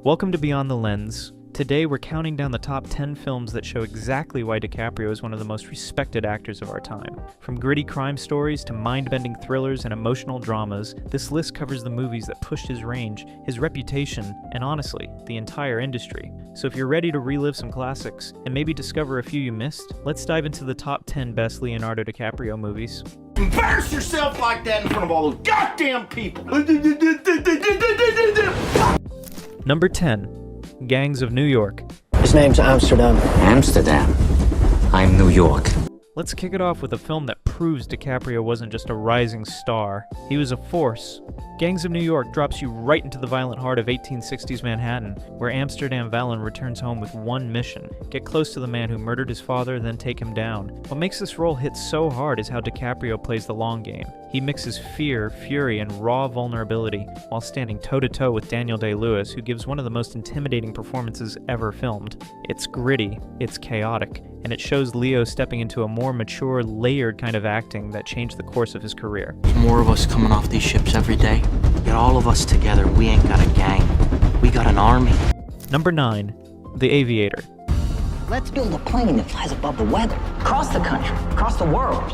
Welcome to Beyond the Lens. Today we're counting down the top 10 films that show exactly why DiCaprio is one of the most respected actors of our time. From gritty crime stories to mind-bending thrillers and emotional dramas, this list covers the movies that pushed his range, his reputation, and honestly, the entire industry. So if you're ready to relive some classics, and maybe discover a few you missed, let's dive into the top 10 best Leonardo DiCaprio movies. Embarrass yourself like that in front of all those goddamn people! Number 10. Gangs of New York. His name's Amsterdam. Amsterdam. I'm New York. Let's kick it off with a film that proves DiCaprio wasn't just a rising star. He was a force. Gangs of New York drops you right into the violent heart of 1860s Manhattan, where Amsterdam Valen returns home with one mission: get close to the man who murdered his father, then take him down. What makes this role hit so hard is how DiCaprio plays the long game. He mixes fear, fury, and raw vulnerability, while standing toe-to-toe with Daniel Day-Lewis, who gives one of the most intimidating performances ever filmed. It's gritty, it's chaotic, and it shows Leo stepping into a more mature, layered kind of acting that changed the course of his career. There's more of us coming off these ships every day. Get all of us together, we ain't got a gang. We got an army. Number 9. The Aviator. Let's build a plane that flies above the weather. Across the country, across the world.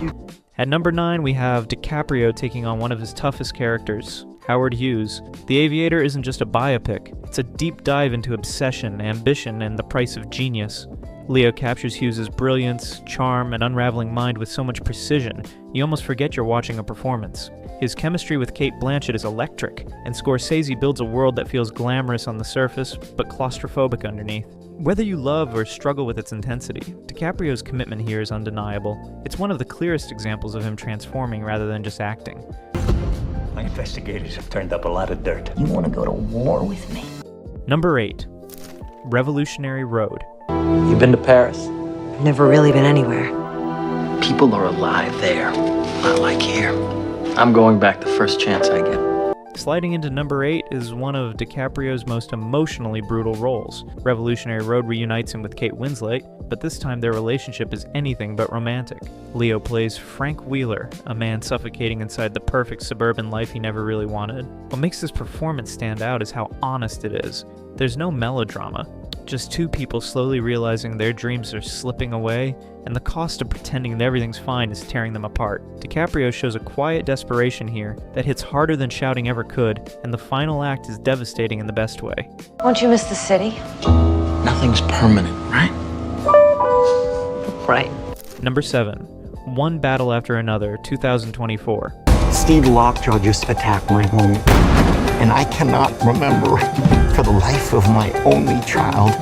At number 9, we have DiCaprio taking on one of his toughest characters, Howard Hughes. The Aviator isn't just a biopic, it's a deep dive into obsession, ambition, and the price of genius. Leo captures Hughes' brilliance, charm, and unraveling mind with so much precision, you almost forget you're watching a performance. His chemistry with Cate Blanchett is electric, and Scorsese builds a world that feels glamorous on the surface, but claustrophobic underneath. Whether you love or struggle with its intensity, DiCaprio's commitment here is undeniable. It's one of the clearest examples of him transforming rather than just acting. My investigators have turned up a lot of dirt. You want to go to war with me? Number 8. Revolutionary Road. You been to Paris? Never really been anywhere. People are alive there, not like here. I'm going back the first chance I get. Sliding into number 8 is one of DiCaprio's most emotionally brutal roles. Revolutionary Road reunites him with Kate Winslet, but this time their relationship is anything but romantic. Leo plays Frank Wheeler, a man suffocating inside the perfect suburban life he never really wanted. What makes this performance stand out is how honest it is. There's no melodrama, just two people slowly realizing their dreams are slipping away, and the cost of pretending that everything's fine is tearing them apart. DiCaprio shows a quiet desperation here that hits harder than shouting ever could, and the final act is devastating in the best way. Won't you miss the city? Nothing's permanent, right? Right. Number 7. One Battle After Another, 2024. Steve Lockjaw just attacked my home, and I cannot remember, for the life of my only child,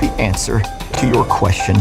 the answer to your question.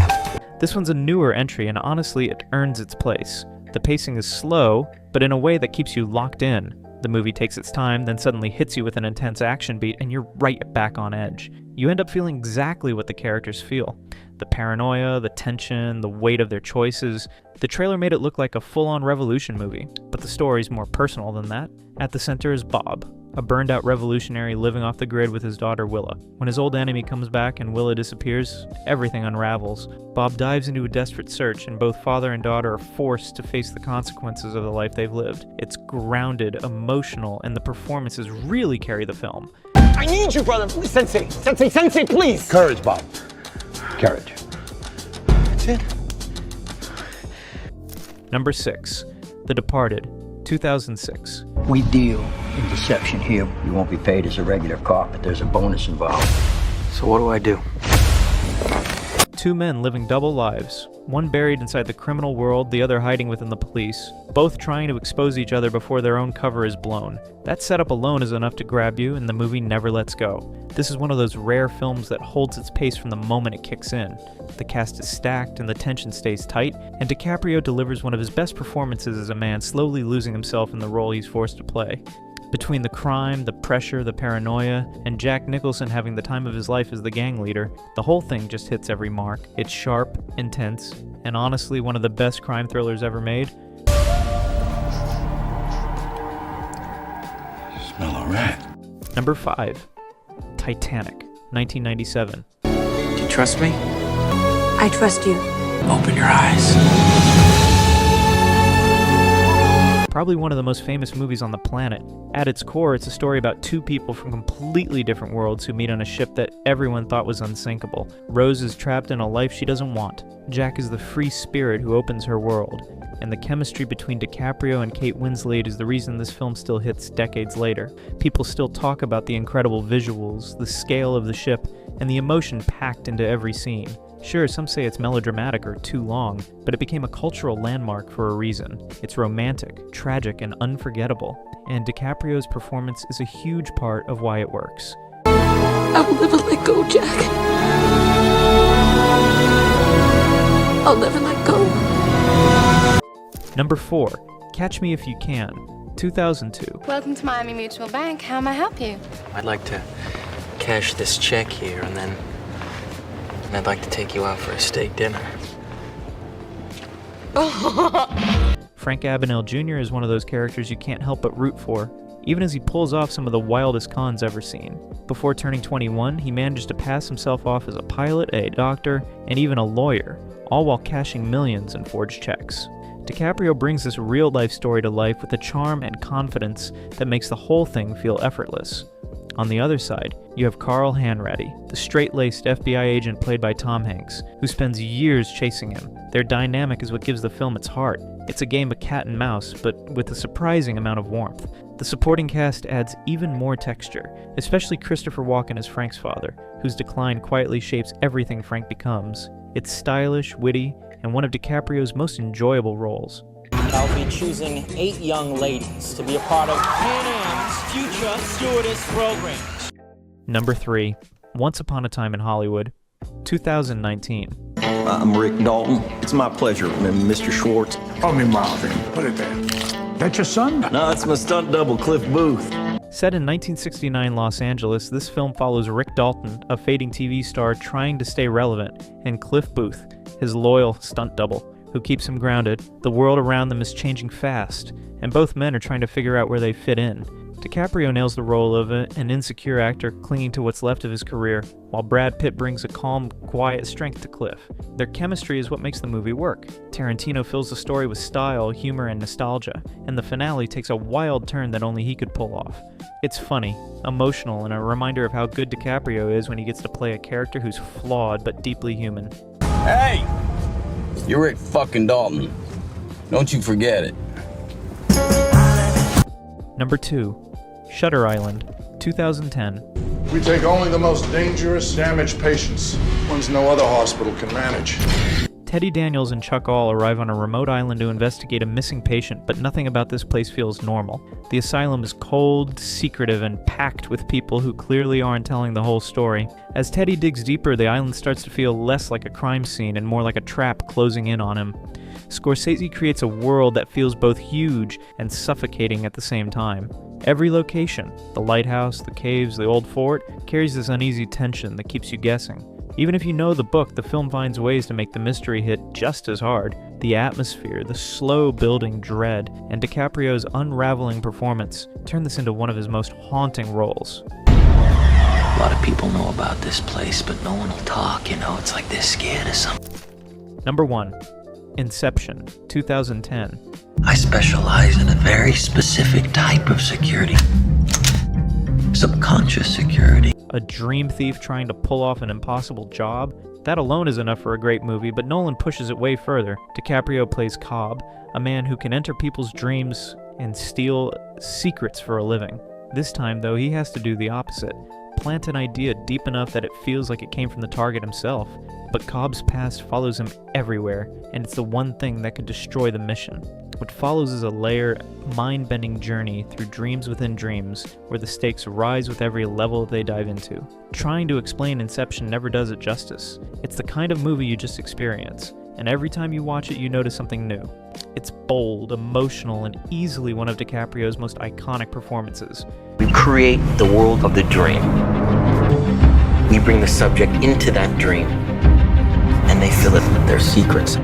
This one's a newer entry, and honestly, it earns its place. The pacing is slow, but in a way that keeps you locked in. The movie takes its time, then suddenly hits you with an intense action beat, and you're right back on edge. You end up feeling exactly what the characters feel. The paranoia, the tension, the weight of their choices. The trailer made it look like a full-on revolution movie, but the story's more personal than that. At the center is Bob, a burned-out revolutionary living off the grid with his daughter Willa. When his old enemy comes back and Willa disappears, everything unravels. Bob dives into a desperate search, and both father and daughter are forced to face the consequences of the life they've lived. It's grounded, emotional, and the performances really carry the film. I need you, brother! Sensei, please! Courage, Bob. Courage. That's it? Number 6. The Departed, 2006. We deal in deception here. You won't be paid as a regular cop, but there's a bonus involved. So what do I do? Two men living double lives, one buried inside the criminal world, the other hiding within the police, both trying to expose each other before their own cover is blown. That setup alone is enough to grab you, and the movie never lets go. This is one of those rare films that holds its pace from the moment it kicks in. The cast is stacked and the tension stays tight, and DiCaprio delivers one of his best performances as a man slowly losing himself in the role he's forced to play. Between the crime, the pressure, the paranoia, and Jack Nicholson having the time of his life as the gang leader, the whole thing just hits every mark. It's sharp, intense, and honestly one of the best crime thrillers ever made. Smell a rat. Number 5. Titanic, 1997. Do you trust me? I trust you. Open your eyes. probably one of the most famous movies on the planet. At its core, it's a story about two people from completely different worlds who meet on a ship that everyone thought was unsinkable. Rose is trapped in a life she doesn't want. Jack is the free spirit who opens her world. And the chemistry between DiCaprio and Kate Winslet is the reason this film still hits decades later. People still talk about the incredible visuals, the scale of the ship, and the emotion packed into every scene. Sure, some say it's melodramatic or too long, but it became a cultural landmark for a reason. It's romantic, tragic, and unforgettable, and DiCaprio's performance is a huge part of why it works. I will never let go, Jack. I'll never let go. Number 4, Catch Me If You Can, 2002. Welcome to Miami Mutual Bank. How may I help you? I'd like to cash this check here, and then I'd like to take you out for a steak dinner. Frank Abagnale Jr. is one of those characters you can't help but root for, even as he pulls off some of the wildest cons ever seen. Before turning 21, he manages to pass himself off as a pilot, a doctor, and even a lawyer, all while cashing millions in forged checks. DiCaprio brings this real-life story to life with a charm and confidence that makes the whole thing feel effortless. On the other side, you have Carl Hanratty, the straight-laced FBI agent played by Tom Hanks, who spends years chasing him. Their dynamic is what gives the film its heart. It's a game of cat and mouse, but with a surprising amount of warmth. The supporting cast adds even more texture, especially Christopher Walken as Frank's father, whose decline quietly shapes everything Frank becomes. It's stylish, witty, and one of DiCaprio's most enjoyable roles. I'll be choosing 8 young ladies to be a part of Pan Am's future stewardess program. Number 3, Once Upon a Time in Hollywood, 2019. I'm Rick Dalton. It's my pleasure, Mr. Schwartz. Call me Marvin. Put it there. That's your son? No, it's my stunt double, Cliff Booth. Set in 1969 Los Angeles, this film follows Rick Dalton, a fading TV star trying to stay relevant, and Cliff Booth, his loyal stunt double, who keeps him grounded. The world around them is changing fast, and both men are trying to figure out where they fit in. DiCaprio nails the role of an insecure actor clinging to what's left of his career, while Brad Pitt brings a calm, quiet strength to Cliff. Their chemistry is what makes the movie work. Tarantino fills the story with style, humor, and nostalgia, and the finale takes a wild turn that only he could pull off. It's funny, emotional, and a reminder of how good DiCaprio is when he gets to play a character who's flawed but deeply human. Hey! You're Rick fucking Dalton. Don't you forget it. Number 2, Shutter Island, 2010. We take only the most dangerous, damaged patients, ones no other hospital can manage. Teddy Daniels and Chuck All arrive on a remote island to investigate a missing patient, but nothing about this place feels normal. The asylum is cold, secretive, and packed with people who clearly aren't telling the whole story. As Teddy digs deeper, the island starts to feel less like a crime scene and more like a trap closing in on him. Scorsese creates a world that feels both huge and suffocating at the same time. Every location, the lighthouse, the caves, the old fort, carries this uneasy tension that keeps you guessing. Even if you know the book, the film finds ways to make the mystery hit just as hard. The atmosphere, the slow building dread, and DiCaprio's unraveling performance turn this into one of his most haunting roles. A lot of people know about this place, but no one will talk, It's like they're scared of something. Number 1, Inception, 2010. I specialize in a very specific type of security. Subconscious security. A dream thief trying to pull off an impossible job? That alone is enough for a great movie, but Nolan pushes it way further. DiCaprio plays Cobb, a man who can enter people's dreams and steal secrets for a living. This time, though, he has to do the opposite. Plant an idea deep enough that it feels like it came from the target himself. But Cobb's past follows him everywhere, and it's the one thing that could destroy the mission. What follows is a layered, mind-bending journey through dreams within dreams, where the stakes rise with every level they dive into. Trying to explain Inception never does it justice. It's the kind of movie you just experience, and every time you watch it you notice something new. It's bold, emotional, and easily one of DiCaprio's most iconic performances. We create the world of the dream. We bring the subject into that dream, and they fill it with their secrets.